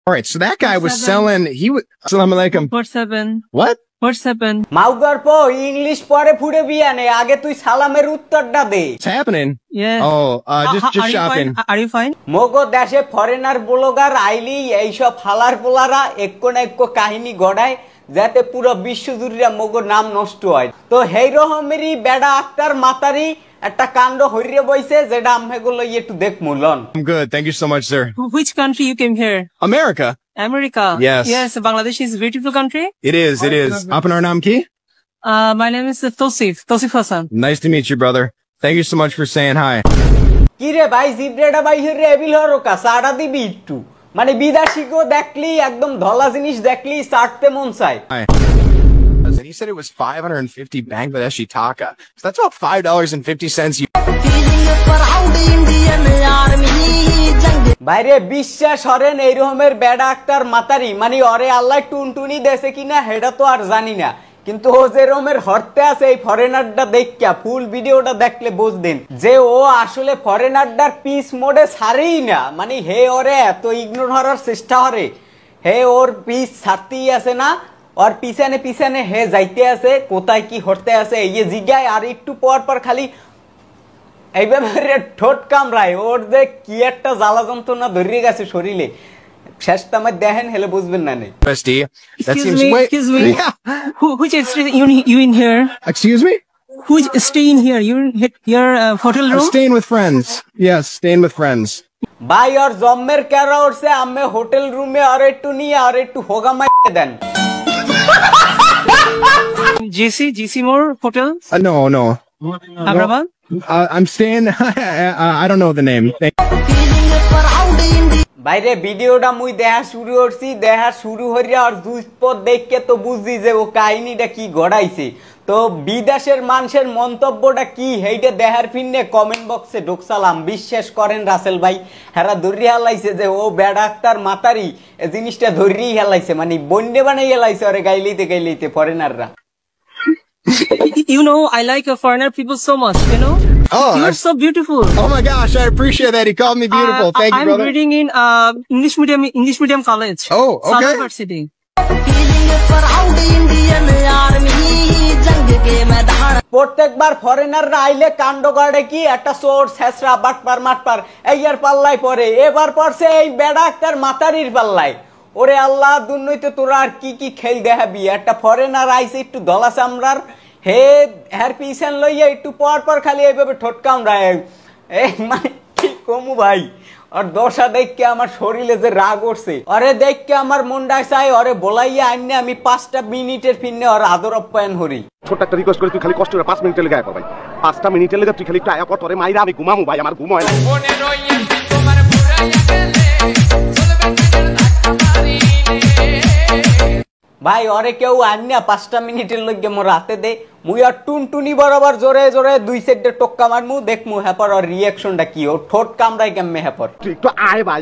All right, so that guy was selling. Assalamu alaikum. 47. What? 47. মাউগার পো English পরে ফুড়ে বিয়া নে আগে তুই সালামের উত্তরটা দে। What's happening? Yeah. Oh, just Are you shopping. fine? Are you fine? মগো দেশে ফরেনার ব্লগার আইলি এইসব হালার পোলারা একো না একো কাহিনী গড়ায় যাতে পুরো বিশ্ব জুড়ে মগো নাম নষ্ট হয়। তো হেই রকমেরই বেড়া আক্তার মাতারি একটা কাণ্ড হইরে বইছে যেটা আমহেগুলো একটু দেখমুলন। I'm good. Thank you so much, sir. Which country you came here? America. America. Yes. Yes, Bangladesh is a beautiful country. It is. It is. Apanar naam ki? My name is Tosif Hassan. Nice to meet you, brother. Thank you so much for saying hi. কি রে ভাই জিব্রেটা ভাই হইরে able হরকা সাড়া দিবি একটু মানে বিদেশিগো দেখলি একদম ধলা জিনিস দেখলি সাড়তে মন চায়। Hi. And he said it was 550 Bangladeshi taka. So that's about $5.50. বাইরে বিশ্বাস হরেন এই রকমের বেড়া আক্তার মাতারি মানে অরে আল্লাহ টুনটুনি দেশে কিনা হেডা তো আর জানি না কিন্তু ও যে রকমের হরতে আছে এই ফরেনারটা দেখা ফুল ভিডিওটা দেখলে বুঝবেন যে ও আসলে ফরেনারটার পিস মোডে ছাড়েই না মানে হে ওরে এত ইগনোর হওয়ার চেষ্টা করে হে ওর পিস ছাড়তেই আছে না और পিছনে পিছনে হে যাইতে আছে কোথায় কি হরতে আছে এই জিগায় আর একটু পর পর খালি এইভাবে ঠোঁট কামড়ায় ওর যে কি একটা জ্বালা যন্ত্রণা ধরে গেছে শরীরে শেষটা আমার দেখেন হেলে বুঝবেন না নেই। Excuse me. Yeah. Which street you in here? Excuse me? Which stay in here? You in your hotel room? I'm staying with friends. Yes, staying with friends. ভাই और জম্মের কেরা উঠছে আমি হোটেল রুমে আর একটু নিয়ে আর একটু হোগামাই দেন। GC More Hotel? No. Hyderabad? I'm staying. I don't know the name. বাইরে ভিডিওটা মুই দেখা শুরু করছি দেখা শুরু হইয়া আর দুইপদ দেখকে তো বুঝছি যে ও কাহিনীটা কি গড়াইছে তো বিদেশের মানুষের মন্তব্যটা কি হেইটা দেখার ফিরনে কমেন্ট বক্সে ঢুকসালাম বিশ্বাস করেন রাসেল ভাই হেরা ধরি হেলাইছে যে ও বেড়া আক্তার মাতারি এই জিনিসটা ধরি হেলাইছে মানে বন্যে বানাই হেলাইছে ওরে গাইলেইতে ফরেনাররা। You know, I like foreigner people so much, you know? Oh, you're so beautiful. Oh my gosh, I appreciate that. He called me beautiful. Thank you, brother. I'm reading in English medium college. Oh, okay. University. প্রত্যেকবার ফরেনাররা আইলে কাণ্ড করে কি একটা চোর ছেঁচড়া বাটপার মাটপার এই আর পাল্লাই পরে এবার পড়ছে এই বেড়া আক্তার মাতারির পাল্লাই ওরে আল্লাহ দুর্নইতে তোরা আর কি কি খেল দেখাবি একটা ফরেনার আইছে একটু দলা চামড়ার হে হের পিছন লইয়া একটু পর পর খালি এইভাবে ঠোঁট কামড়ায় এই মানে কি কমু ভাই আর দশা দেখকে আমার শরীরে যে রাগ উঠছে আরে দেখকে আমার মনটা চাই আরে বলাইয়া আইনে আমি 5টা মিনিটের ফিরনে আর আদর আপ্যায়ন হরি। ছোট একটা রিকোয়েস্ট করি তুই খালি কষ্ট করে 5 মিনিটের লেগে আয় ভাই 5টা মিনিটের লেগে তুই খালি একটু আয়া কর তোরে মাইরা আমি ঘুমামু ভাই আমার ঘুম হয় না। ভাই ওরে কেউ আইনা 5টা মিনিটের লগে মোর হাতে দে মুই আর টুনটুনি বরাবর জোরে জোরে 2 সাইডে টক্কা মারমু দেখমু হ্যাপার আর রিঅ্যাকশনটা কি ও ঠোঁট কামড়ায় কেমনে হ্যাপার। তুই একটু আয় ভাই